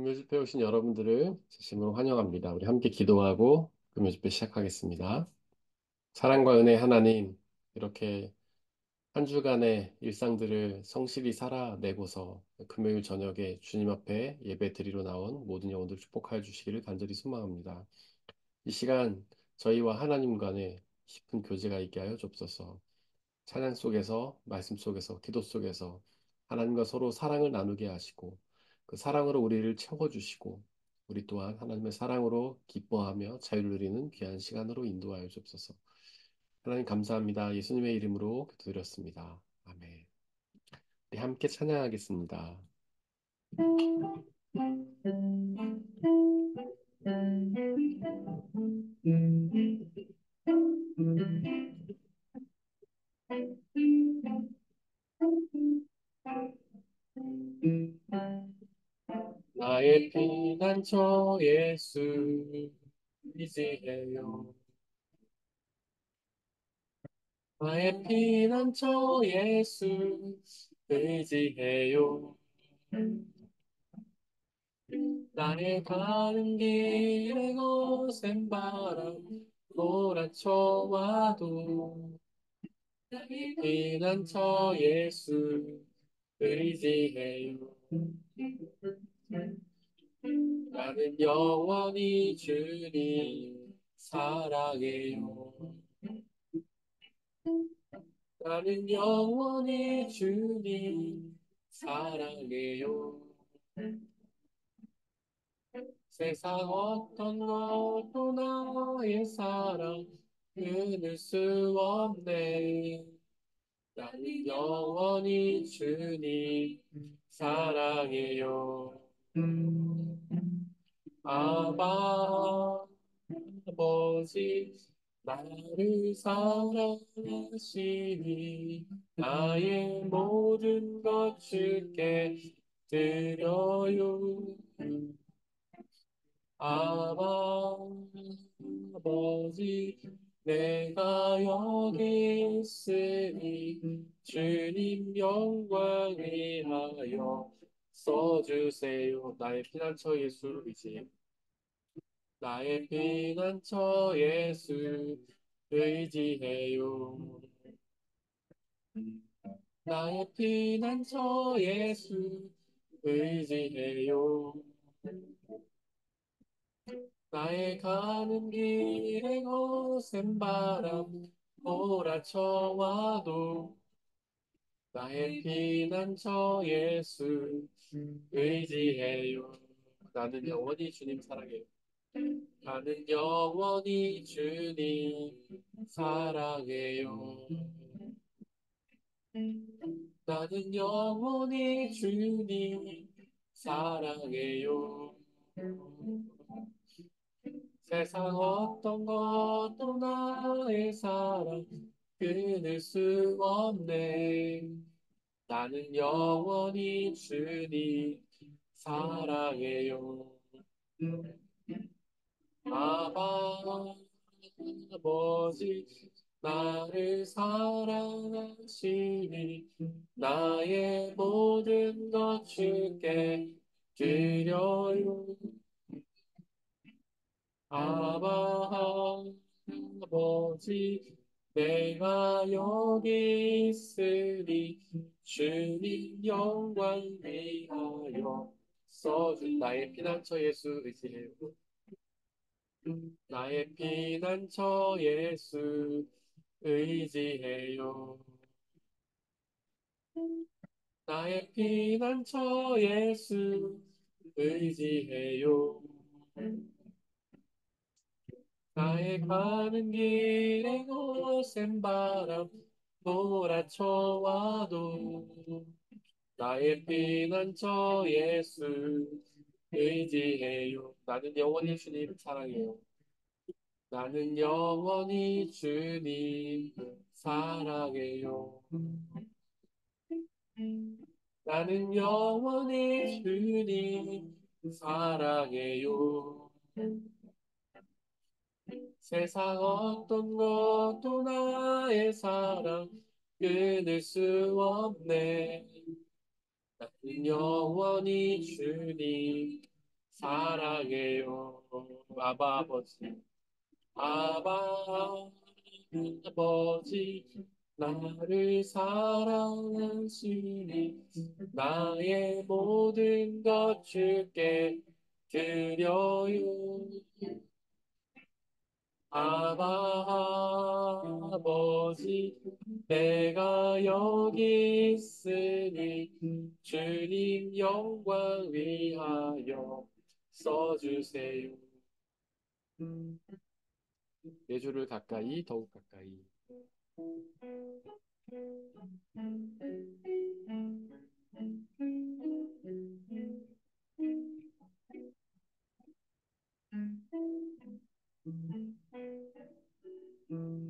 금요 집회 오신 여러분들을 진심으로 환영합니다. 우리 함께 기도하고 금요 집회 시작하겠습니다. 사랑과 은혜 하나님, 이렇게 한 주간의 일상들을 성실히 살아내고서 금요일 저녁에 주님 앞에 예배 드리러 나온 모든 영혼들 축복하여 주시기를 간절히 소망합니다. 이 시간 저희와 하나님 간에 깊은 교제가 있게 하여 주옵소서. 찬양 속에서, 말씀 속에서, 기도 속에서 하나님과 서로 사랑을 나누게 하시고 그 사랑으로 우리를 채워주시고 우리 또한 하나님의 사랑으로 기뻐하며 자유를 누리는 귀한 시간으로 인도하여 주옵소서. 하나님 감사합니다. 예수님의 이름으로 기도드렸습니다. 아멘. 우리 함께 찬양하겠습니다. 나의 피난처 예수 의지해요. 나의 피난처 예수 의지해요. 나의 가는 길에 거센 바람 몰아쳐와도 나의 피난처 예수 의지해요. 나는 영원히 주님 사랑해요. 나는 영원히 주님 사랑해요. 세상 어떤 것도 나의 사랑 끊을 수 없네. 나는 영원히 주님 사랑해요. 아바 아버지 나를 사랑하시니 나의 모든 것 주께 드려요. 아바 아버지 내가 여기 있으니 주님 영광 위하여 써주세요. 나의 피난처 예수 의지 나의 피난처 예수 의지해요. 나의 피난처 예수 의지해요. 나의 가는 길에 거센 바람 몰아쳐와도 나의 피난처 예수 의지해요. 나는 영원히 주님 사랑해요. 나는 영원히 주님 사랑해요. 나는 영원히 주님 사랑해요. 세상 어떤 것도 나의 사랑 끊을 수 없네. 나는 영원히 주님 사랑해요. 아바 아버지 나를 사랑하시니 나의 모든 것 주께 드려요. 아바 아버지 내가 여기 있으니 주님 영광 위하여 써준 나의 피난처 예수 의지해요. 나의 피난처 예수 의지해요. 나의 피난처 예수 의지해요. 나의 가는 길에 거센 바람 몰아쳐와도 나의 피난처 예수 의지해요. 나는 영원히 주님 사랑해요. 나는 영원히 주님 사랑해요. 나는 영원히 주님 사랑해요. 세상 어떤 것도 나의 사랑 끊을 수 없네. 나는 영원히 주님 사랑해요. 아바 아버지. 아바 아버지. 나를 사랑하시니 나의 모든 것 주께 드려요. 아버지, 내가 여기 있으니 주님 영광 위하여 써주세요. 내 주를 가까이, 더욱 가까이.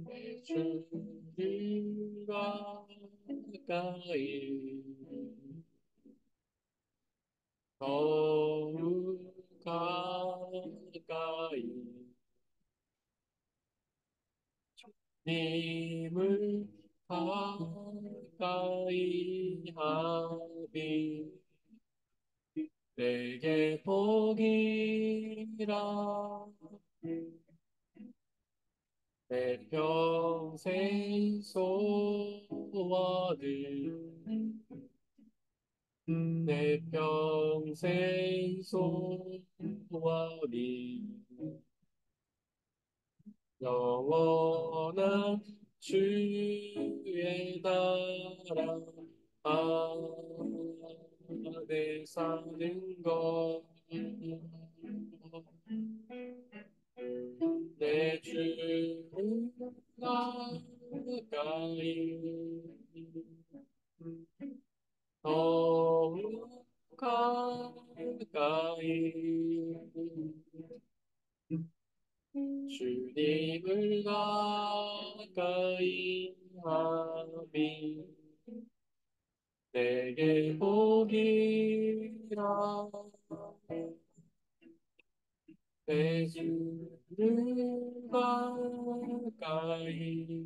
내 주를 가까이, 더욱 가까이. 님을 가까이 하니 내게 복이라 내 평생 소원을 내 평생 소원이 영원한 주의 나라 안에 사는 것 내 주를 가까이 더욱 가까이 주님을 가까이 하미 내게 복이라 내 주를 가까이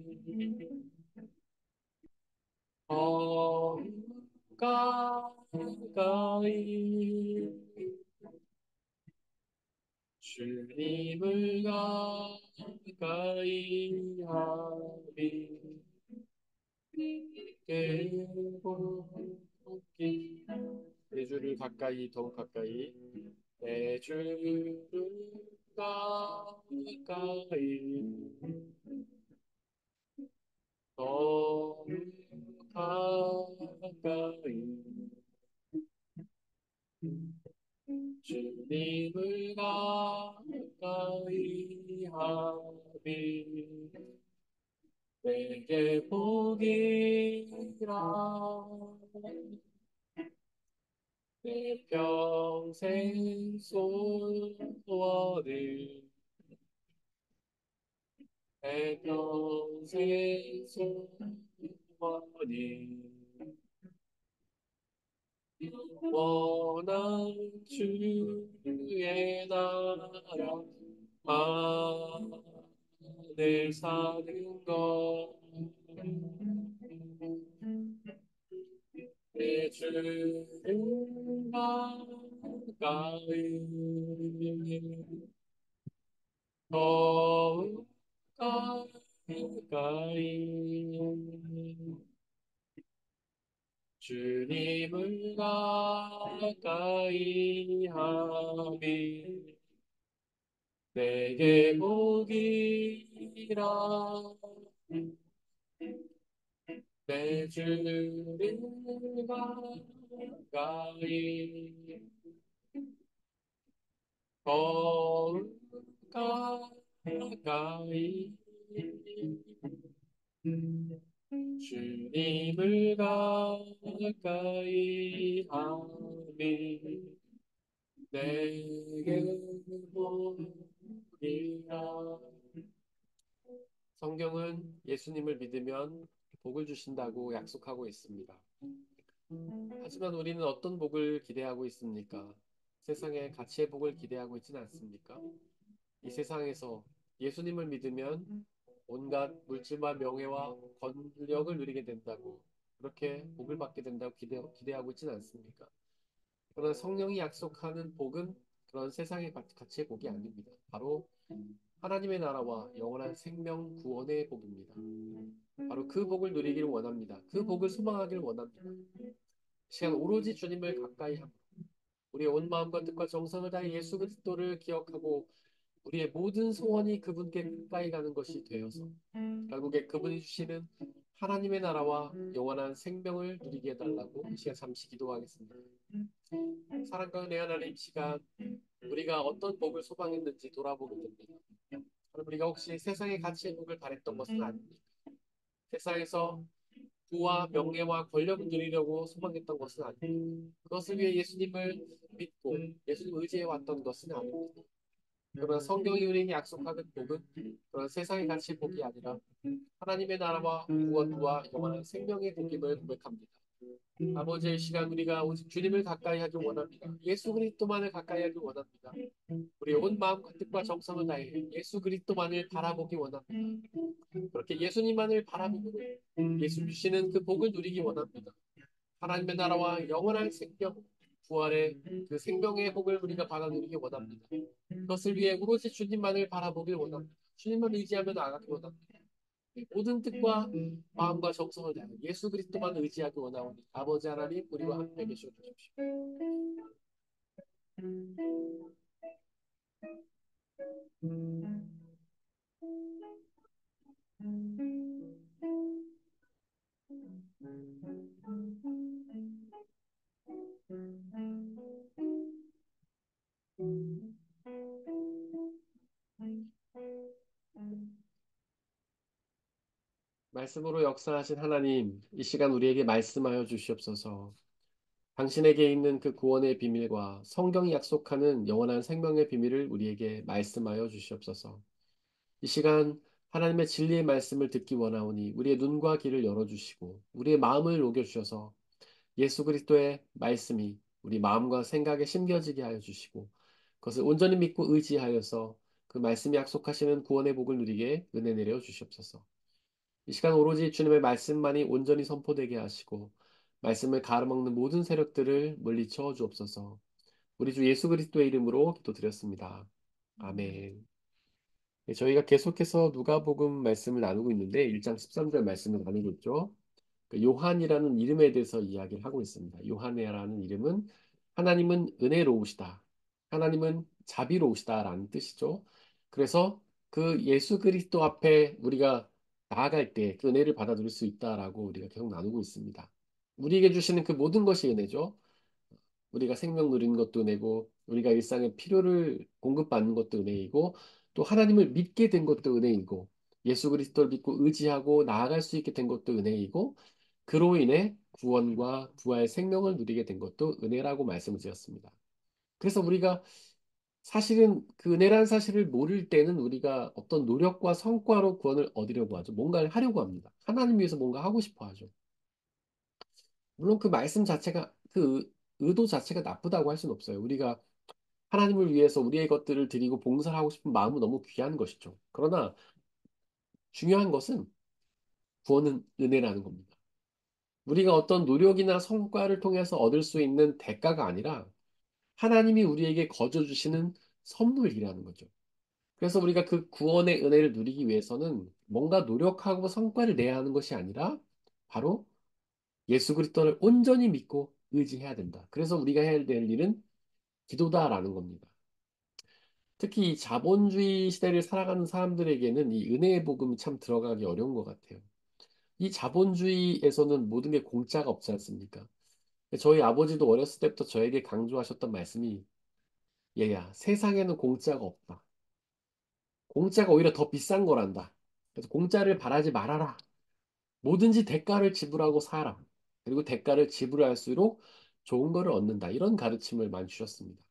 더욱 가까이 주님을 가까이 하리 깨복기 내 주를 가까이 더욱 가까이 내 주를 가까이 더욱 가까이 주님을 가까이 하리 내게 복이라 내 평생 소원을 내 평생 소원이 원한 주의 나라 안에 사는 것 내 주를 가까이 더욱 가까이 주님을 가까이 하니 내게 복이라 내 주를 가까이 더욱 가까이 주님을 가까이 하니 내게 복이라 성경은 예수님을 믿으면 복을 주신다고 약속하고 있습니다. 하지만 우리는 어떤 복을 기대하고 있습니까? 세상에 가치의 복을 기대하고 있지는 않습니까? 이 세상에서 예수님을 믿으면 온갖 물질과 명예와 권력을 누리게 된다고 그렇게 복을 받게 된다고 기대하고 있지는 않습니까? 그러나 성령이 약속하는 복은 그런 세상의 가치의 복이 아닙니다. 바로 하나님의 나라와 영원한 생명 구원의 복입니다. 바로 그 복을 누리기를 원합니다. 그 복을 소망하기를 원합니다. 시간 오로지 주님을 가까이 하고 우리의 온 마음과 뜻과 정성을 다해 예수 그리스도를 기억하고 우리의 모든 소원이 그분께 가까이 가는 것이 되어서 결국에 그분이 주시는 하나님의 나라와 영원한 생명을 누리게 해달라고 이 시간 잠시 기도하겠습니다. 사랑과 은혜 하나님 이 시간 우리가 어떤 복을 소망했는지 돌아보게 됩니다. 우리가 혹시 세상의 가치의 복을 바랬던 것은 아닙니까? 세상에서 부와 명예와 권력을 누리려고 소망했던 것은 아닙니다. 그것을 위해 예수님을 믿고 예수님을 의지해 왔던 것은 아닙니다. 그러나 성경이 우리에게 약속하는 복은 그런 세상의 가치의 복이 아니라 하나님의 나라와 구원과 영원한 생명의 복임을 고백합니다. 아버지의 시간 우리가 오직 주님을 가까이 하길 원합니다. 예수 그리스도만을 가까이 하길 원합니다. 우리 온 마음과 뜻과 정성을 다해 예수 그리스도만을 바라보기 원합니다. 그렇게 예수님만을 바라보고 예수 주시는 그 복을 누리기 원합니다. 하나님의 나라와 영원한 생명, 부활의 그 생명의 복을 우리가 받아 누리기 원합니다. 그것을 위해 오로지 주님만을 바라보길 원합니다. 주님만 의지하며 나아가기 원합니다. 모든 뜻과 마음과 정성을 다해 예수 그리스도만 의지하기 원하오니 아버지 하나님 우리와 함께 계셔 주십시오. 말씀으로 역사하신 하나님, 이 시간 우리에게 말씀하여 주시옵소서. 당신에게 있는 그 구원의 비밀과 성경이 약속하는 영원한 생명의 비밀을 우리에게 말씀하여 주시옵소서. 이 시간 하나님의 진리의 말씀을 듣기 원하오니 우리의 눈과 귀를 열어주시고 우리의 마음을 녹여주셔서 예수 그리스도의 말씀이 우리 마음과 생각에 심겨지게 하여 주시고 그것을 온전히 믿고 의지하여서 그 말씀이 약속하시는 구원의 복을 누리게 은혜 내려 주시옵소서. 이 시간 오로지 주님의 말씀만이 온전히 선포되게 하시고 말씀을 가로막는 모든 세력들을 물리쳐 주옵소서. 우리 주 예수 그리스도의 이름으로 기도드렸습니다. 아멘. 네, 저희가 계속해서 누가복음 말씀을 나누고 있는데 1장 13절 말씀을 나누고 있죠. 그 요한이라는 이름에 대해서 이야기를 하고 있습니다. 요한이라는 이름은 하나님은 은혜로우시다. 하나님은 자비로우시다라는 뜻이죠. 그래서 그 예수 그리스도 앞에 우리가 나아갈 때 그 은혜를 받아들일 수 있다라고 우리가 계속 나누고 있습니다. 우리에게 주시는 그 모든 것이 은혜죠. 우리가 생명 누리는 것도 은혜고 우리가 일상의 필요를 공급받는 것도 은혜이고 또 하나님을 믿게 된 것도 은혜이고 예수 그리스도를 믿고 의지하고 나아갈 수 있게 된 것도 은혜이고 그로 인해 구원과 부활의 생명을 누리게 된 것도 은혜라고 말씀을 드렸습니다. 그래서 우리가 사실은 그 은혜라는 사실을 모를 때는 우리가 어떤 노력과 성과로 구원을 얻으려고 하죠. 뭔가를 하려고 합니다. 하나님 위해서 뭔가 하고 싶어 하죠. 물론 그 말씀 자체가 그 의도 자체가 나쁘다고 할 수는 없어요. 우리가 하나님을 위해서 우리의 것들을 드리고 봉사를 하고 싶은 마음은 너무 귀한 것이죠. 그러나 중요한 것은 구원은 은혜라는 겁니다. 우리가 어떤 노력이나 성과를 통해서 얻을 수 있는 대가가 아니라 하나님이 우리에게 거저 주시는 선물이라는 거죠. 그래서 우리가 그 구원의 은혜를 누리기 위해서는 뭔가 노력하고 성과를 내야 하는 것이 아니라 바로 예수 그리스도를 온전히 믿고 의지해야 된다. 그래서 우리가 해야 될 일은 기도다라는 겁니다. 특히 이 자본주의 시대를 살아가는 사람들에게는 이 은혜의 복음이 참 들어가기 어려운 것 같아요. 이 자본주의에서는 모든 게 공짜가 없지 않습니까? 저희 아버지도 어렸을 때부터 저에게 강조하셨던 말씀이 얘야, 세상에는 공짜가 없다. 공짜가 오히려 더 비싼 거란다. 그래서 공짜를 바라지 말아라. 뭐든지 대가를 지불하고 살아. 그리고 대가를 지불할수록 좋은 거를 얻는다. 이런 가르침을 많이 주셨습니다.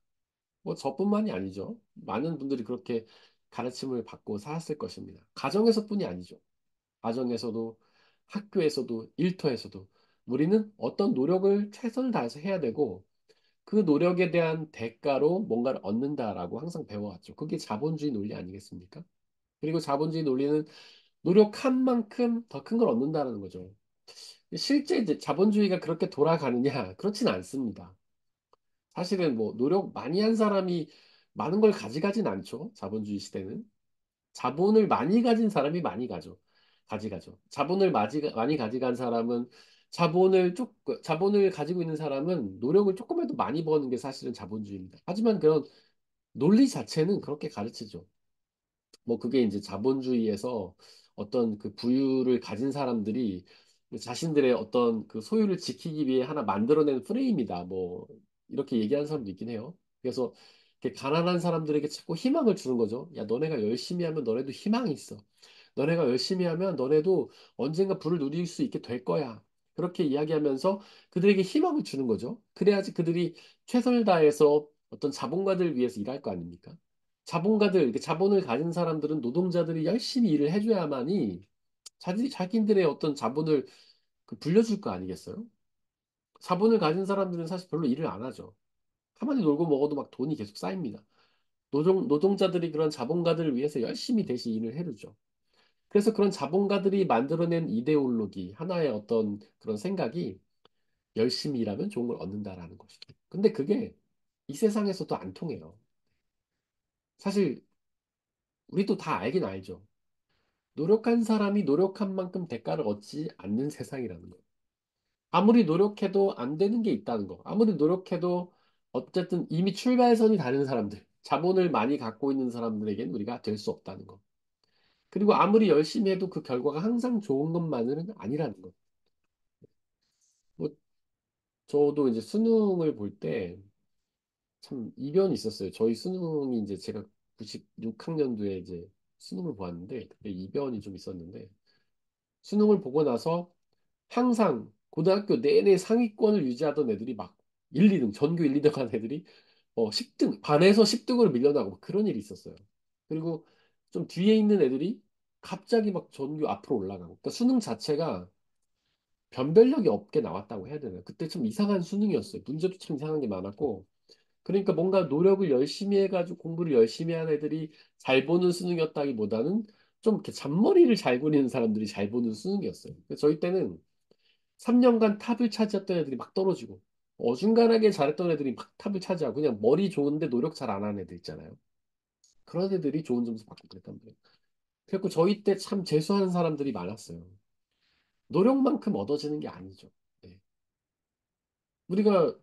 뭐 저뿐만이 아니죠. 많은 분들이 그렇게 가르침을 받고 살았을 것입니다. 가정에서뿐이 아니죠. 가정에서도 학교에서도 일터에서도 우리는 어떤 노력을 최선을 다해서 해야 되고 그 노력에 대한 대가로 뭔가를 얻는다라고 항상 배워왔죠. 그게 자본주의 논리 아니겠습니까? 그리고 자본주의 논리는 노력한 만큼 더 큰 걸 얻는다는 거죠. 실제 이제 자본주의가 그렇게 돌아가느냐? 그렇지는 않습니다. 사실은 뭐 노력 많이 한 사람이 많은 걸 가져가진 않죠. 자본주의 시대는. 자본을 많이 가진 사람이 많이 가져가죠. 자본을 많이 가져간 사람은 자본을 가지고 있는 사람은 노력을 조금이라도 많이 버는 게 사실은 자본주의입니다. 하지만 그런 논리 자체는 그렇게 가르치죠. 뭐 그게 이제 자본주의에서 어떤 그 부유를 가진 사람들이 자신들의 어떤 그 소유를 지키기 위해 하나 만들어낸 프레임이다. 뭐 이렇게 얘기하는 사람도 있긴 해요. 그래서 이렇게 가난한 사람들에게 자꾸 희망을 주는 거죠. 야, 너네가 열심히 하면 너네도 희망이 있어. 너네가 열심히 하면 너네도 언젠가 부를 누릴 수 있게 될 거야. 그렇게 이야기하면서 그들에게 희망을 주는 거죠. 그래야지 그들이 최선을 다해서 어떤 자본가들을 위해서 일할 거 아닙니까? 이렇게 자본을 가진 사람들은 노동자들이 열심히 일을 해줘야만이 자기들의 어떤 자본을 불려줄 거 아니겠어요? 자본을 가진 사람들은 사실 별로 일을 안 하죠. 가만히 놀고 먹어도 막 돈이 계속 쌓입니다. 노동자들이 그런 자본가들을 위해서 열심히 대신 일을 해주죠. 그래서 그런 자본가들이 만들어낸 이데올로기, 하나의 어떤 그런 생각이 열심히 일하면 좋은 걸 얻는다라는 것이죠. 근데 그게 이 세상에서도 안 통해요. 사실 우리도 다 알긴 알죠. 노력한 사람이 노력한 만큼 대가를 얻지 않는 세상이라는 거. 아무리 노력해도 안 되는 게 있다는 거. 아무리 노력해도 어쨌든 이미 출발선이 다른 사람들, 자본을 많이 갖고 있는 사람들에게는 우리가 될 수 없다는 거. 그리고 아무리 열심히 해도 그 결과가 항상 좋은 것만은 아니라는 거. 뭐 저도 이제 수능을 볼 때 참 이변이 있었어요. 저희 수능이 이제 제가 96학년도에 이제 수능을 보았는데 그때 이변이 좀 있었는데 수능을 보고 나서 항상 고등학교 내내 상위권을 유지하던 애들이 막 1, 2등, 전교 1, 2등 한 애들이 10등, 반에서 10등으로 밀려나고 막 그런 일이 있었어요. 그리고 좀 뒤에 있는 애들이 갑자기 막 전교 앞으로 올라가고. 그러니까 수능 자체가 변별력이 없게 나왔다고 해야 되나요? 그때 좀 이상한 수능이었어요. 문제도 참 이상한 게 많았고. 그러니까 뭔가 노력을 열심히 해가지고 공부를 열심히 한 애들이 잘 보는 수능이었다기보다는 좀 이렇게 잔머리를 잘 굴리는 사람들이 잘 보는 수능이었어요. 그래서 저희 때는 3년간 탑을 차지했던 애들이 막 떨어지고 어중간하게 잘했던 애들이 막 탑을 차지하고 그냥 머리 좋은데 노력 잘 안 하는 애들 있잖아요. 그런 애들이 좋은 점수 받고 그랬단 말이에요. 그래서 저희 때 참 재수하는 사람들이 많았어요. 노력만큼 얻어지는 게 아니죠. 네. 우리가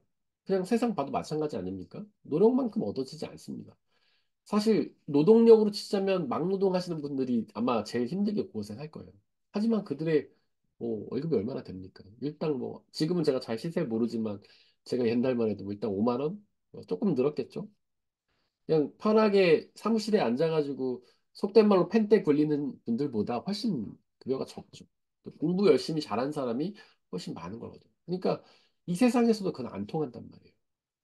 그냥 세상 봐도 마찬가지 아닙니까? 노력만큼 얻어지지 않습니다. 사실 노동력으로 치자면 막노동 하시는 분들이 아마 제일 힘들게 고생할 거예요. 하지만 그들의 월급이 얼마나 됩니까? 일당 뭐 지금은 제가 잘 시세 모르지만 제가 옛날만 해도 뭐 일당 5만 원? 조금 늘었겠죠? 그냥 편하게 사무실에 앉아가지고 속된 말로 펜대 굴리는 분들보다 훨씬 급여가 적죠. 또 공부 열심히 잘한 사람이 훨씬 많은 거거든요. 그러니까 이 세상에서도 그건 안 통한단 말이에요.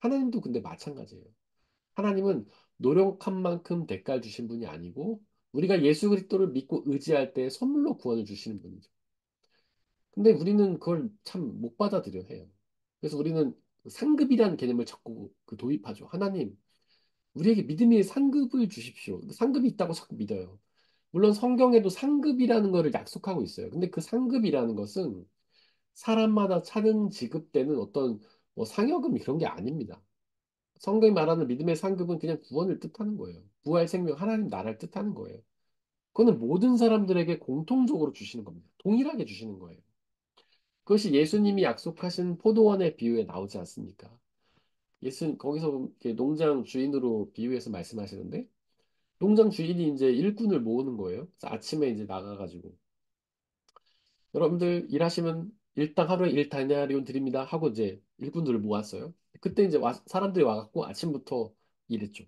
하나님도 근데 마찬가지예요. 하나님은 노력한 만큼 대가를 주신 분이 아니고 우리가 예수 그리스도를 믿고 의지할 때 선물로 구원을 주시는 분이죠. 근데 우리는 그걸 참 못 받아들여 해요. 그래서 우리는 상급이라는 개념을 자꾸 도입하죠. 하나님, 우리에게 믿음의 상급을 주십시오. 상급이 있다고 자꾸 믿어요. 물론 성경에도 상급이라는 것을 약속하고 있어요. 근데 그 상급이라는 것은 사람마다 차는 지급되는 어떤 뭐 상여금 이런 게 아닙니다. 성경이 말하는 믿음의 상급은 그냥 구원을 뜻하는 거예요. 부활 생명, 하나님 나라를 뜻하는 거예요. 그거는 모든 사람들에게 공통적으로 주시는 겁니다. 동일하게 주시는 거예요. 그것이 예수님이 약속하신 포도원의 비유에 나오지 않습니까? 거기서 이렇게 농장 주인으로 비유해서 말씀하시는데, 농장 주인이 이제 일꾼을 모으는 거예요. 그래서 아침에 이제 나가가지고, 여러분들 일하시면 일당 하루에 1다나리온 드립니다 하고 이제 일꾼들을 모았어요. 그때 이제 사람들이 와갖고 아침부터 일했죠.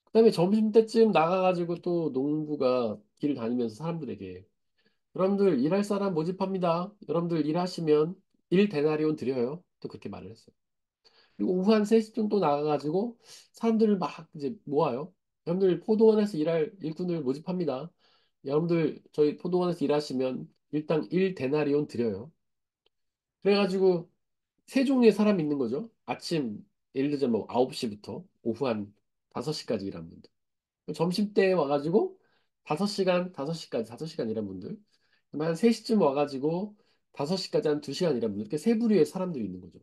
그다음에 점심때쯤 나가가지고 또 농부가 길 다니면서 사람들에게 여러분들 일할 사람 모집합니다. 여러분들 일하시면 1데나리온 드려요. 또 그렇게 말을 했어요. 그리고 오후 한 3시쯤 또 나가가지고 사람들을 막 이제 모아요. 여러분들 포도원에서 일할 일꾼을 모집합니다. 여러분들 저희 포도원에서 일하시면 일당 1데나리온 드려요. 그래가지고 세 종류의 사람이 있는 거죠. 아침 예를 들자면 뭐 9시부터 오후 한 5시까지 일하는 분들. 점심 때 와가지고 5시간, 5시까지, 5시간 일한 분들. 그다음에 한 3시쯤 와가지고 5시까지 한 2시간 일한 분들. 이렇게 세 부류의 사람들이 있는 거죠.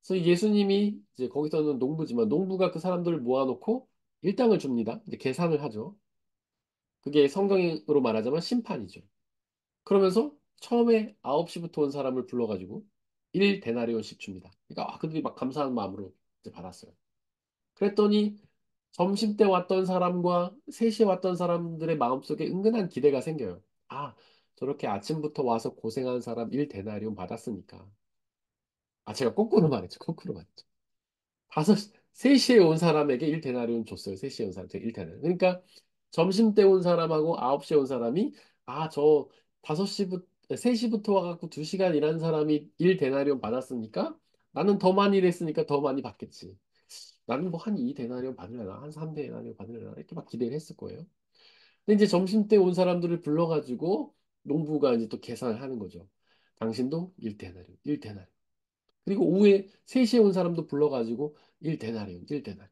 그래서 예수님이 이제 거기서는 농부지만 농부가 그 사람들을 모아놓고 일당을 줍니다. 이제 계산을 하죠. 그게 성경으로 말하자면 심판이죠. 그러면서 처음에 9시부터 온 사람을 불러가지고 1데나리온씩 줍니다. 그러니까 그들이 막 감사한 마음으로 이제 받았어요. 그랬더니 점심때 왔던 사람과 3시에 왔던 사람들의 마음속에 은근한 기대가 생겨요. 아, 저렇게 아침부터 와서 고생한 사람 1데나리온 받았으니까. 아, 제가 거꾸로 말했죠. 거꾸로 말했죠. 3시에 온 사람에게 1데나리온 줬어요. 3시에 온 사람한테 1데나리온. 그러니까 점심 때 온 사람하고 9시에 온 사람이 저 5시부터 3시부터 와갖고 2시간 일한 사람이 1데나리온 받았으니까 나는 더 많이 일했으니까 더 많이 받겠지. 나는 뭐 한 2데나리온 받으려나 한 3데나리온 받으려나 이렇게 막 기대를 했을 거예요. 근데 이제 점심 때 온 사람들을 불러가지고 농부가 이제 또 계산을 하는 거죠. 당신도 1데나리온, 1데나리온. 그리고 오후에 3시에 온 사람도 불러가지고 1데나리온, 1데나리온.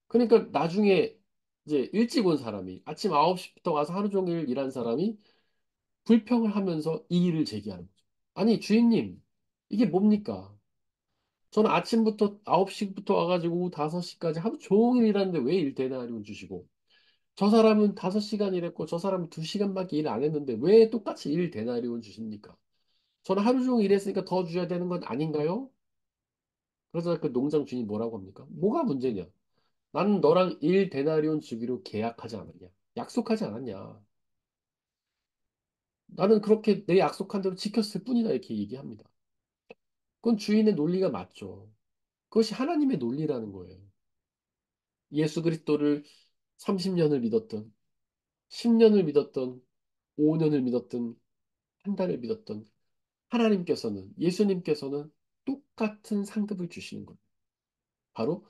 그러니까 나중에 이제 일찍 온 사람이 아침 9시부터 가서 하루 종일 일한 사람이 불평을 하면서 이의를 제기하는 거죠. 아니, 주인님, 이게 뭡니까? 저는 아침부터 9시부터 와가지고 오후 5시까지 하루 종일 일하는데 왜 1데나리온 주시고 저 사람은 5시간 일했고 저 사람은 2시간밖에 일 안 했는데 왜 똑같이 1데나리온 주십니까? 저는 하루 종일 일했으니까 더 줘야 되는 건 아닌가요? 그러자 그 농장 주인이 뭐라고 합니까? 뭐가 문제냐? 나는 너랑 1데나리온 주기로 계약하지 않았냐? 약속하지 않았냐? 나는 그렇게 내 약속한 대로 지켰을 뿐이다. 이렇게 얘기합니다. 그건 주인의 논리가 맞죠. 그것이 하나님의 논리라는 거예요. 예수 그리스도를 30년을 믿었던, 10년을 믿었던, 5년을 믿었던, 한 달을 믿었던 예수님께서는 똑같은 상급을 주시는 거예요. 바로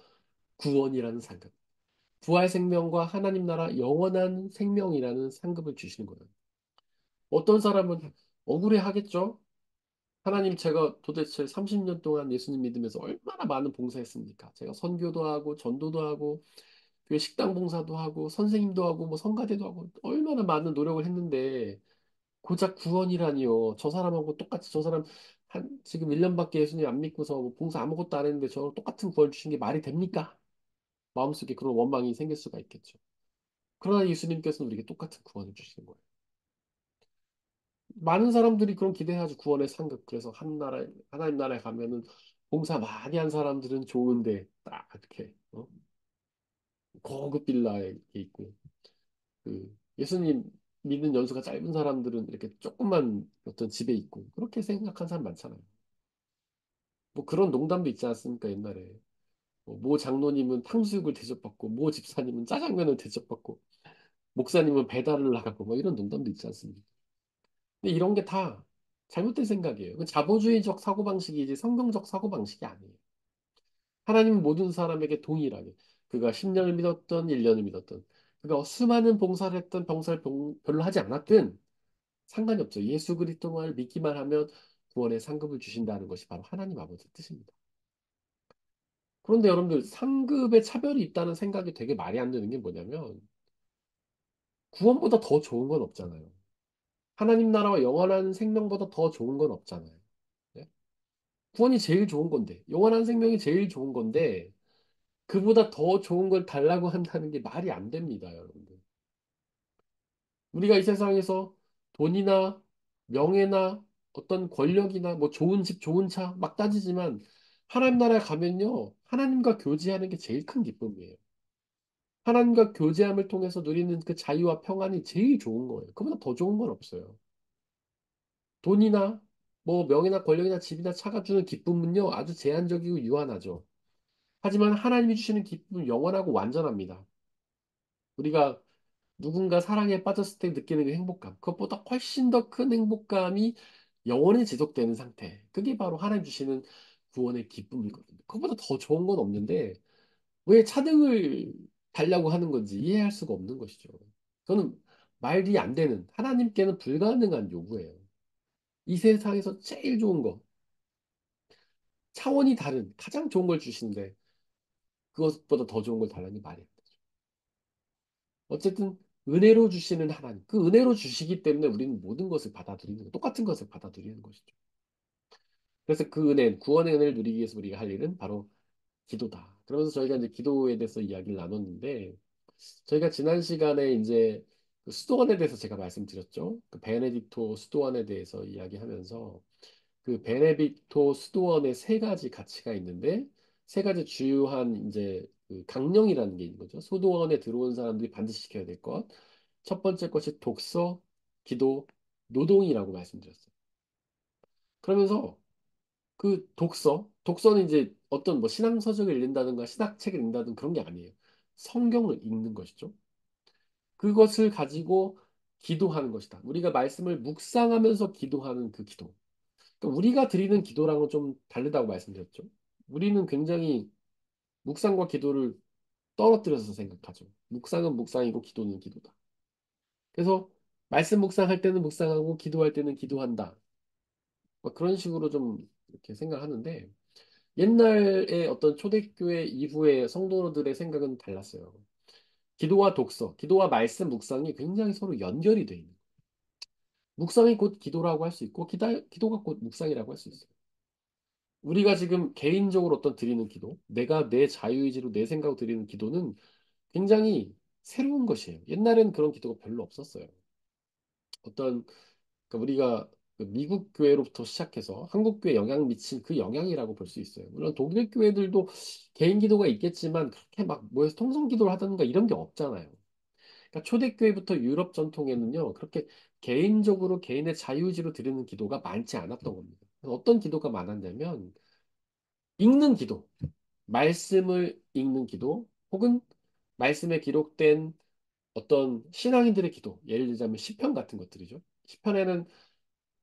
구원이라는 상급. 부활 생명과 하나님 나라 영원한 생명이라는 상급을 주시는 거예요. 어떤 사람은 억울해 하겠죠? 하나님, 제가 도대체 30년 동안 예수님 믿으면서 얼마나 많은 봉사했습니까? 제가 선교도 하고, 전도도 하고, 교회 식당 봉사도 하고, 선생님도 하고, 뭐 성가대도 하고, 얼마나 많은 노력을 했는데, 고작 구원이라니요. 저 사람하고 똑같이 저 사람 지금 1년밖에 예수님 안 믿고서 뭐 봉사 아무것도 안 했는데 저 똑같은 구원 주신 게 말이 됩니까? 마음속에 그런 원망이 생길 수가 있겠죠. 그러나 예수님께서는 우리에게 똑같은 구원을 주시는 거예요. 많은 사람들이 그런 기대하죠. 구원의 상급. 그래서 하나님 나라에 가면은 봉사 많이 한 사람들은 좋은데, 딱 이렇게, 고급 빌라에 이렇게 있고, 예수님 믿는 연수가 짧은 사람들은 이렇게 조그만 어떤 집에 있고, 그렇게 생각한 사람 많잖아요. 뭐 그런 농담도 있지 않습니까, 옛날에. 모 장로님은 탕수육을 대접받고, 모 집사님은 짜장면을 대접받고, 목사님은 배달을 나가고, 뭐 이런 농담도 있지 않습니까? 근데 이런 게 다 잘못된 생각이에요. 그 자본주의적 사고방식이지 성경적 사고방식이 아니에요. 하나님은 모든 사람에게 동일하게 그가 10년을 믿었던 1년을 믿었던 그가 수많은 봉사를 했던 병사를 별로 하지 않았든 상관이 없죠. 예수 그리스도만을 믿기만 하면 구원의 상급을 주신다는 것이 바로 하나님 아버지 뜻입니다. 그런데 여러분들 상급에 차별이 있다는 생각이 되게 말이 안 되는 게 뭐냐면 구원보다 더 좋은 건 없잖아요. 하나님 나라와 영원한 생명보다 더 좋은 건 없잖아요. 네? 구원이 제일 좋은 건데, 영원한 생명이 제일 좋은 건데, 그보다 더 좋은 걸 달라고 한다는 게 말이 안 됩니다, 여러분들. 우리가 이 세상에서 돈이나 명예나 어떤 권력이나 뭐 좋은 집, 좋은 차 막 따지지만 하나님 나라에 가면요, 하나님과 교제하는 게 제일 큰 기쁨이에요. 하나님과 교제함을 통해서 누리는 그 자유와 평안이 제일 좋은 거예요. 그보다 더 좋은 건 없어요. 돈이나 뭐 명예나 권력이나 집이나 차가 주는 기쁨은요, 아주 제한적이고 유한하죠. 하지만 하나님이 주시는 기쁨은 영원하고 완전합니다. 우리가 누군가 사랑에 빠졌을 때 느끼는 그 행복감, 그것보다 훨씬 더 큰 행복감이 영원히 지속되는 상태. 그게 바로 하나님 주시는 구원의 기쁨이거든요. 그것보다 더 좋은 건 없는데, 왜 차등을 달라고 하는 건지 이해할 수가 없는 것이죠. 저는 말이 안 되는, 하나님께는 불가능한 요구예요. 이 세상에서 제일 좋은 거, 차원이 다른, 가장 좋은 걸 주시는데, 그것보다 더 좋은 걸 달라는 게 말이 안 되죠. 어쨌든 은혜로 주시는 하나님, 그 은혜로 주시기 때문에 우리는 모든 것을 받아들이는 거, 똑같은 것을 받아들이는 것이죠. 그래서 그 은혜, 구원의 은혜를 누리기 위해서 우리가 할 일은 바로 기도다. 그러면서 저희가 이제 기도에 대해서 이야기를 나눴는데, 저희가 지난 시간에 이제 그 수도원에 대해서 제가 말씀드렸죠. 그 베네딕토 수도원에 대해서 이야기하면서 그 베네딕토 수도원의 세 가지 가치가 있는데, 세 가지 주요한 이제 그 강령이라는 게 있는 거죠. 수도원에 들어온 사람들이 반드시 지켜야 될 것. 첫 번째 것이 독서, 기도, 노동이라고 말씀드렸어요. 그러면서 그 독서는 이제 어떤 뭐 신앙서적을 읽는다든가 신학책을 읽는다든가 그런 게 아니에요. 성경을 읽는 것이죠. 그것을 가지고 기도하는 것이다. 우리가 말씀을 묵상하면서 기도하는 그 기도. 그러니까 우리가 드리는 기도랑은 좀 다르다고 말씀드렸죠. 우리는 굉장히 묵상과 기도를 떨어뜨려서 생각하죠. 묵상은 묵상이고 기도는 기도다. 그래서 말씀 묵상할 때는 묵상하고 기도할 때는 기도한다. 뭐 그런 식으로 좀 이렇게 생각하는데 옛날에 어떤 초대교회 이후의 성도들의 생각은 달랐어요. 기도와 독서, 기도와 말씀 묵상이 굉장히 서로 연결이 돼 있는. 묵상이 곧 기도라고 할 수 있고 기도가 곧 묵상이라고 할 수 있어요. 우리가 지금 개인적으로 어떤 드리는 기도, 내가 내 자유의지로 내 생각으로 드리는 기도는 굉장히 새로운 것이에요. 옛날에는 그런 기도가 별로 없었어요. 어떤 그러니까 우리가 그 미국 교회로부터 시작해서 한국 교회에 영향 미친 그 영향이라고 볼 수 있어요. 물론 독일 교회들도 개인 기도가 있겠지만 그렇게 막 모여서 통성 기도를 하던가 이런 게 없잖아요. 그러니까 초대교회부터 유럽 전통에는요, 그렇게 개인적으로 개인의 자유의지로 드리는 기도가 많지 않았던 겁니다. 어떤 기도가 많았냐면, 읽는 기도, 말씀을 읽는 기도, 혹은 말씀에 기록된 어떤 신앙인들의 기도, 예를 들자면 시편 같은 것들이죠. 시편에는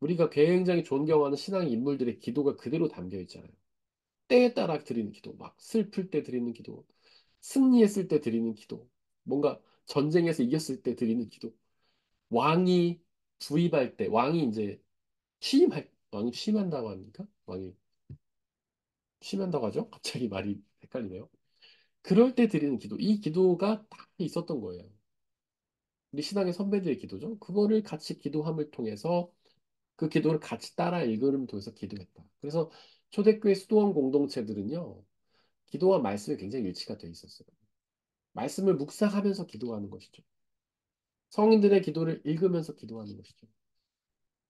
우리가 굉장히 존경하는 신앙 인물들의 기도가 그대로 담겨 있잖아요. 때에 따라 드리는 기도, 막 슬플 때 드리는 기도, 승리했을 때 드리는 기도, 뭔가 전쟁에서 이겼을 때 드리는 기도, 왕이 부임할 때, 왕이 취임한다고 합니까? 왕이 취임한다고 하죠? 갑자기 말이 헷갈리네요. 그럴 때 드리는 기도, 이 기도가 다 있었던 거예요. 우리 신앙의 선배들의 기도죠. 그거를 같이 기도함을 통해서 그 기도를 같이 따라 읽음을 통해서 기도했다. 그래서 초대교회 수도원 공동체들은요, 기도와 말씀이 굉장히 일치가 되어 있었어요. 말씀을 묵상하면서 기도하는 것이죠. 성인들의 기도를 읽으면서 기도하는 것이죠.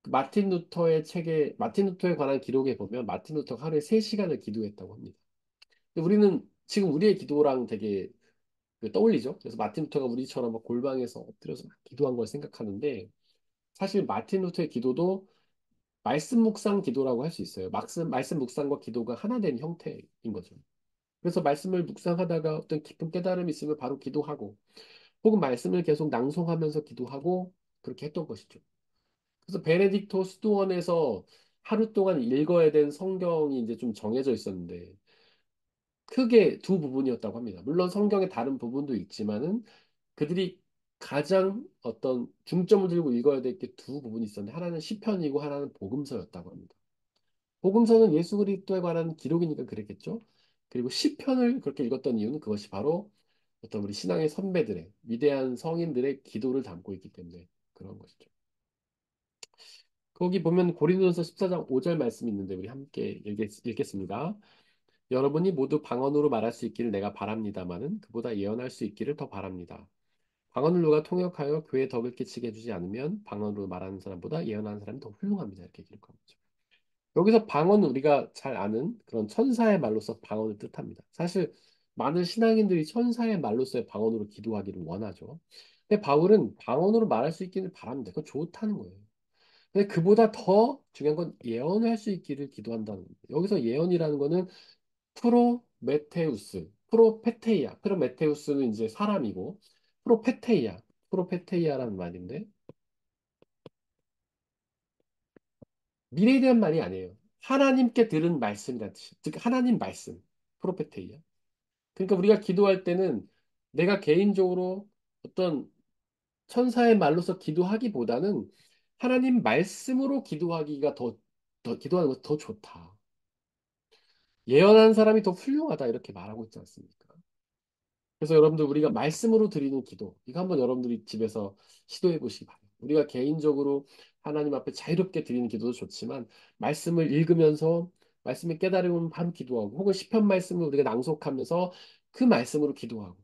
그 마틴 루터에 관한 기록에 보면 마틴 루터가 하루에 3시간을 기도했다고 합니다. 근데 우리는 지금 우리의 기도랑 되게 그 떠올리죠. 그래서 마틴 루터가 우리처럼 막 골방에서 엎드려서 막 기도한 걸 생각하는데 사실 마틴 루터의 기도도 말씀 묵상 기도라고 할 수 있어요. 말씀 묵상과 기도가 하나 된 형태인 거죠. 그래서 말씀을 묵상하다가 어떤 깊은 깨달음이 있으면 바로 기도하고 혹은 말씀을 계속 낭송하면서 기도하고 그렇게 했던 것이죠. 그래서 베네딕토 수도원에서 하루 동안 읽어야 된 성경이 이제 좀 정해져 있었는데 크게 두 부분이었다고 합니다. 물론 성경의 다른 부분도 있지만은 그들이 가장 어떤 중점을 들고 읽어야 될 게 두 부분이 있었는데 하나는 시편이고 하나는 복음서였다고 합니다. 복음서는 예수 그리스도에 관한 기록이니까 그랬겠죠. 그리고 시편을 그렇게 읽었던 이유는 그것이 바로 어떤 우리 신앙의 선배들의 위대한 성인들의 기도를 담고 있기 때문에 그런 것이죠. 거기 보면 고린도전서 14장 5절 말씀이 있는데 우리 함께 읽겠습니다. 여러분이 모두 방언으로 말할 수 있기를 내가 바랍니다마는 그보다 예언할 수 있기를 더 바랍니다. 방언을 누가 통역하여 교회에 덕을 끼치게 해주지 않으면 방언으로 말하는 사람보다 예언하는 사람이 더 훌륭합니다. 이렇게 기록하고 있죠. 여기서 방언은 우리가 잘 아는 그런 천사의 말로서 방언을 뜻합니다. 사실 많은 신앙인들이 천사의 말로서의 방언으로 기도하기를 원하죠. 근데 바울은 방언으로 말할 수 있기를 바랍니다. 그건 좋다는 거예요. 근데 그보다 더 중요한 건 예언할 수 있기를 기도한다는 겁니다. 여기서 예언이라는 거는 프로메테우스는 이제 사람이고 프로페테이아라는 말인데 미래에 대한 말이 아니에요. 하나님께 들은 말씀이라는 뜻이에요. 즉 하나님 말씀, 프로페테이아. 그러니까 우리가 기도할 때는 내가 개인적으로 어떤 천사의 말로서 기도하기보다는 하나님 말씀으로 기도하기가 더 기도하는 것이 더 좋다. 예언하는 사람이 더 훌륭하다 이렇게 말하고 있지 않습니까? 그래서 여러분들 우리가 말씀으로 드리는 기도 이거 한번 여러분들이 집에서 시도해 보시기 바랍니다. 우리가 개인적으로 하나님 앞에 자유롭게 드리는 기도도 좋지만 말씀을 읽으면서 말씀이 깨달으면 바로 기도하고, 혹은 시편 말씀을 우리가 낭독하면서 그 말씀으로 기도하고,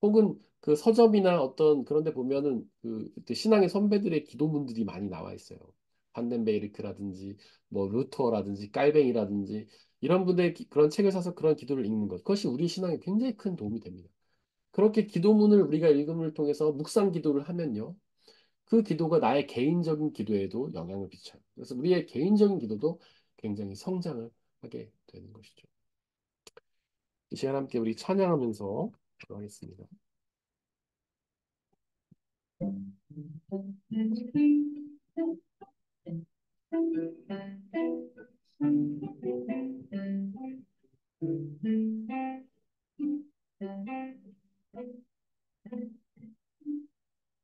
혹은 그 서점이나 어떤 그런 데 보면은 그 그때 신앙의 선배들의 기도문들이 많이 나와 있어요. 반덴베이르크라든지 뭐 루터라든지 깔뱅이라든지 이런 분들의 그런 책을 사서 그런 기도를 읽는 것. 그것이 우리 신앙에 굉장히 큰 도움이 됩니다. 그렇게 기도문을 우리가 읽음을 통해서 묵상 기도를 하면요. 그 기도가 나의 개인적인 기도에도 영향을 미쳐요. 그래서 우리의 개인적인 기도도 굉장히 성장을 하게 되는 것이죠. 이 시간 함께 우리 찬양하면서 기도하겠습니다.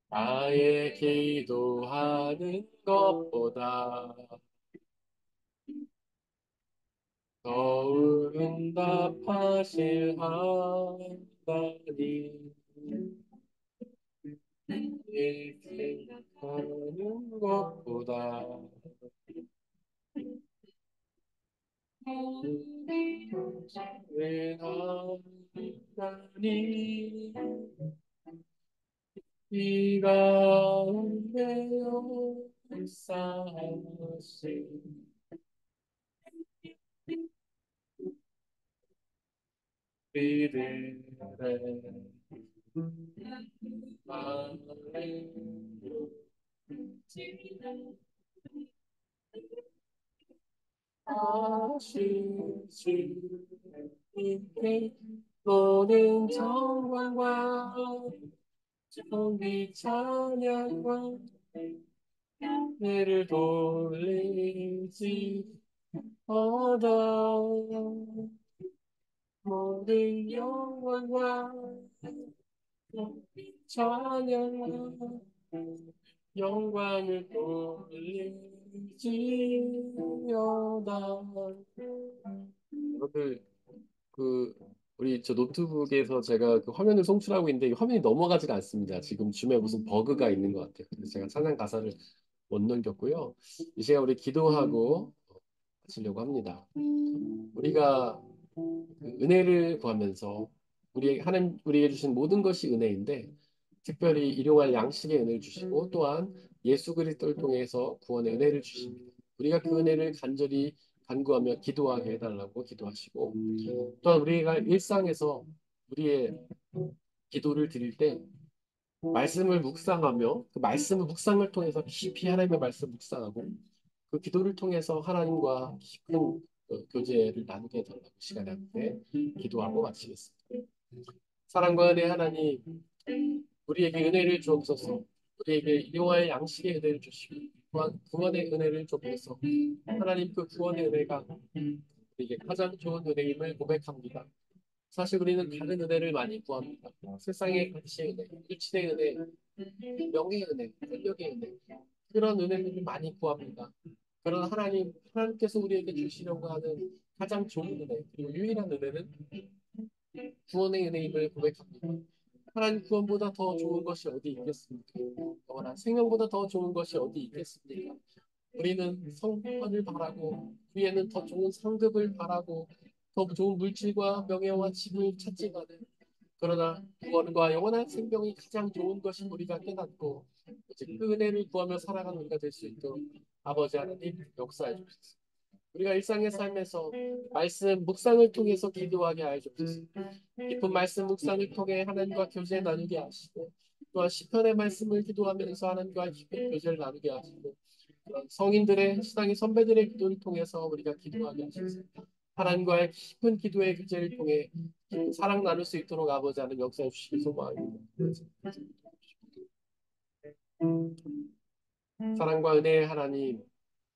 나의 기도하는 것보다 더 응답하실 하나님, 내 생각하는 것보다 왜 하나님 이 가운데 역사하신 우리들의 아시지 이게 모든 정광과 정비 찬양과 내를 돌리지 얻어 모든 영광과 찬양과 영광을 돌리지어다. 여러분 그 우리 저 노트북에서 제가 그 화면을 송출하고 있는데 이 화면이 넘어가지가 않습니다. 지금 줌에 무슨 버그가 있는 것 같아요. 그래서 제가 찬양 가사를 못 넘겼고요. 이 시간 우리 기도하고 하시려고 합니다. 우리가 그 은혜를 구하면서 우리 하나님 우리에게 주신 모든 것이 은혜인데 특별히 일용할 양식의 은혜를 주시고 또한 예수 그리스도를 통해서 구원의 은혜를 주십니다. 우리가 그 은혜를 간절히 간구하며 기도하게 해달라고 기도하시고 또한 우리가 일상에서 우리의 기도를 드릴 때 말씀을 묵상하며 그 말씀을 묵상을 통해서 깊이 하나님의 말씀을 묵상하고 그 기도를 통해서 하나님과 깊은 교제를 나누게 해달라고 시간에 함께 기도하고 마치겠습니다. 사랑과 은혜 하나님, 우리에게 은혜를 주옵소서. 우리에게 일용할 양식의 은혜를 주시고 또한 구원의 은혜를 주옵소서. 하나님 그 구원의 은혜가 우리에게 가장 좋은 은혜임을 고백합니다. 사실 우리는 다른 은혜를 많이 구합니다. 세상의 가치의 은혜, 일치의 은혜, 명예의 은혜, 권력의 은혜 그런 은혜를 많이 구합니다. 그러나 하나님께서 우리에게 주시려고 하는 가장 좋은 은혜 그리고 유일한 은혜는 구원의 은혜임을 고백합니다. 하나님 구원보다 더 좋은 것이 어디 있겠습니까? 영원한 생명보다 더 좋은 것이 어디 있겠습니까? 우리는 성공을 바라고 우리에는 더 좋은 상급을 바라고 더 좋은 물질과 명예와 집을 찾지만은 그러나 구원과 영원한 생명이 가장 좋은 것인 우리가 깨닫고 오직 그 은혜를 구하며 살아가는 우리가 될 수 있도록 아버지 하나님 역사해 주옵소서. 우리가 일상의 삶에서 말씀 묵상을 통해서 기도하게 하여 주옵소서. 깊은 말씀 묵상을 통해 하나님과 교제 나누게 하시고 또한 시편의 말씀을 기도하면서 하나님과 깊은 교제를 나누게 하시고 그런 성인들의 신앙의 선배들의 기도를 통해서 우리가 기도하게 하시옵소서. 하나님과의 깊은 기도의 교제를 통해 사랑 나눌 수 있도록 아버지 하나님 역사해 주시기 소망합니다. 사랑과 은혜의 하나님,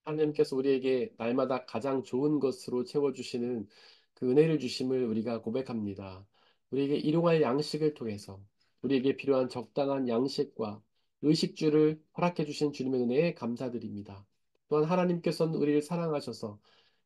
하나님께서 우리에게 날마다 가장 좋은 것으로 채워주시는 그 은혜를 주심을 우리가 고백합니다. 우리에게 일용할 양식을 통해서 우리에게 필요한 적당한 양식과 의식주를 허락해 주신 주님의 은혜에 감사드립니다. 또한 하나님께서는 우리를 사랑하셔서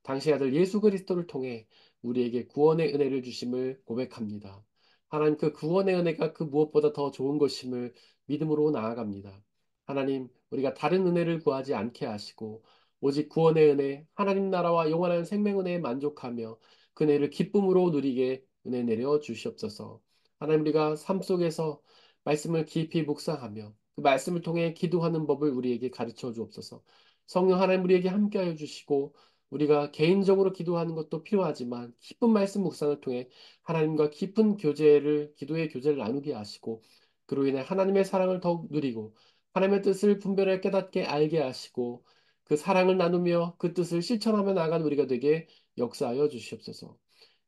당시 아들 예수 그리스도를 통해 우리에게 구원의 은혜를 주심을 고백합니다. 하나님 그 구원의 은혜가 그 무엇보다 더 좋은 것임을 믿음으로 나아갑니다. 하나님, 우리가 다른 은혜를 구하지 않게 하시고 오직 구원의 은혜, 하나님 나라와 영원한 생명 은혜에 만족하며 그 은혜를 기쁨으로 누리게 은혜 내려 주시옵소서. 하나님, 우리가 삶 속에서 말씀을 깊이 묵상하며 그 말씀을 통해 기도하는 법을 우리에게 가르쳐 주옵소서. 성령 하나님, 우리에게 함께하여 주시고 우리가 개인적으로 기도하는 것도 필요하지만 깊은 말씀 묵상을 통해 하나님과 깊은 교제를, 기도의 교제를 나누게 하시고 그로 인해 하나님의 사랑을 더욱 누리고 하나님의 뜻을 분별하게 깨닫게 알게 하시고 그 사랑을 나누며 그 뜻을 실천하며 나아가는 우리가 되게 역사하여 주시옵소서.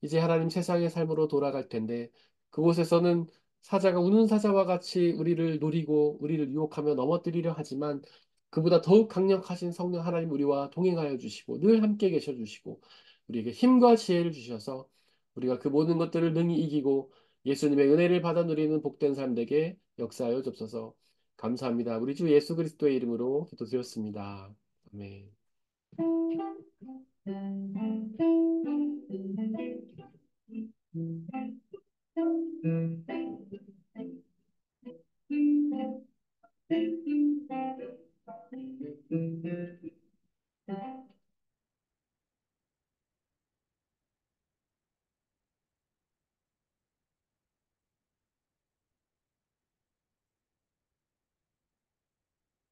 이제 하나님, 세상의 삶으로 돌아갈 텐데 그곳에서는 사자가 우는 사자와 같이 우리를 노리고 우리를 유혹하며 넘어뜨리려 하지만 그보다 더욱 강력하신 성령 하나님, 우리와 동행하여 주시고 늘 함께 계셔 주시고 우리에게 힘과 지혜를 주셔서 우리가 그 모든 것들을 능히 이기고 예수님의 은혜를 받아 누리는 복된 삶 되게 역사하여 주옵소서. 감사합니다. 우리 주 예수 그리스도의 이름으로 기도드렸습니다. 아멘.